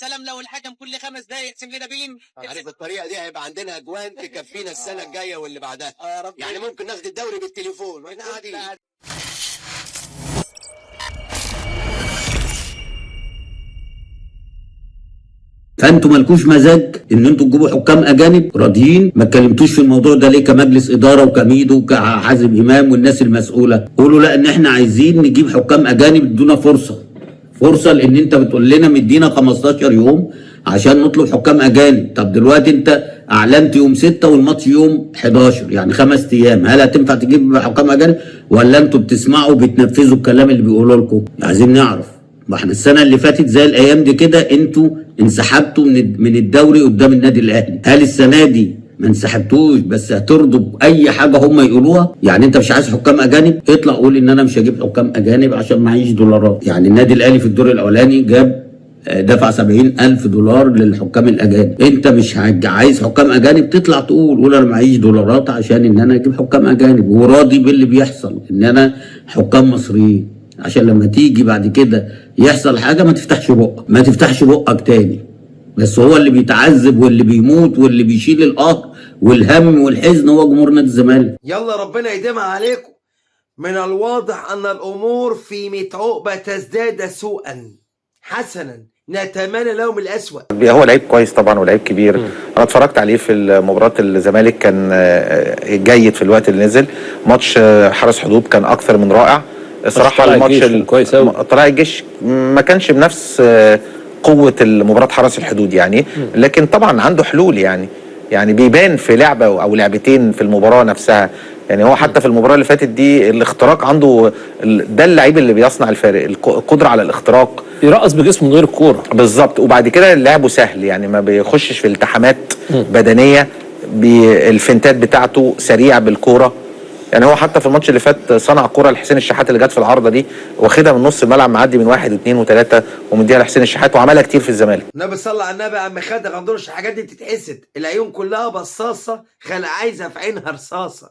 سلام لو الحكم كل 5 دقايق يقسم لنا بين. عارف الطريقه دي هيبقى عندنا اجوان تكفينا السنه الجايه واللي بعدها. يعني ممكن ناخد الدوري بالتليفون واحنا قاعدين. فانتوا مالكوش مزاج ان انتوا تجيبوا حكام اجانب راضيين؟ ما اتكلمتوش في الموضوع ده ليه كمجلس اداره وكميدو وكحازم امام والناس المسؤوله؟ قولوا لا ان احنا عايزين نجيب حكام اجانب، ادونا فرصه لان انت بتقول لنا مدينا 15 يوم عشان نطلب حكام اجانب. طب دلوقتي انت اعلنت يوم 6 والماتش يوم 11، يعني 5 ايام. هل هتنفع تجيب حكام اجانب ولا انتوا بتسمعوا وبتنفذوا الكلام اللي بيقولوا لكم؟ عايزين نعرف. ما احنا السنه اللي فاتت زي الايام دي كده انتوا انسحبتوا من الدوري قدام النادي الاهلي. هل السنه دي ما انسحبتوش بس هترضوا باي حاجه هم يقولوها؟ يعني انت مش عايز حكام اجانب؟ اطلع قول ان انا مش هجيب حكام اجانب عشان معيش دولارات. يعني النادي الاهلي في الدور الاولاني دفع 70,000 دولار للحكام الاجانب. انت مش عايز حكام اجانب؟ تطلع قول انا معيش دولارات عشان ان انا اجيب حكام اجانب، وراضي باللي بيحصل ان انا حكام مصريين، عشان لما تيجي بعد كده يحصل حاجه ما تفتحش بقك تاني. بس هو اللي بيتعذب واللي بيموت واللي بيشيل القهر والهم والحزن هو جمهور نادي الزمالك. يلا ربنا يديمها عليكم. من الواضح ان الامور في متعوبه تزداد سوءا. حسنا نتمنى لهم الاسوأ. هو لعيب كويس طبعا ولعيب كبير. انا اتفرجت عليه في مباراه الزمالك، كان جيد في الوقت اللي نزل. ماتش حرس حدود كان اكثر من رائع الصراحه. الماتش كويس قوي. طلائع الجيش ما كانش بنفس قوه مباراه حرس الحدود يعني، لكن طبعا عنده حلول يعني بيبان في لعبه او لعبتين في المباراه نفسها. يعني هو حتى في المباراه اللي فاتت دي الاختراق عنده، ده اللعيب اللي بيصنع الفارق، القدره على الاختراق، يرقص بجسمه من غير الكوره بالظبط. وبعد كده لعبه سهل، يعني ما بيخشش في التحامات بدنيه، الفنتات بتاعته سريع بالكوره. يعني هو حتى في الماتش اللي فات صنع كوره لحسين الشحات اللي جت في العارضه دي، واخدها من نص الملعب، معدي من 1 و2 و3 ومديها لحسين الشحات، وعملها كتير في الزمالك. النبي صلى على النبي يا عم خالد غندورش، الحاجات دي بتتحسد. العيون كلها بصاصه، عايزه في عينها رصاصه.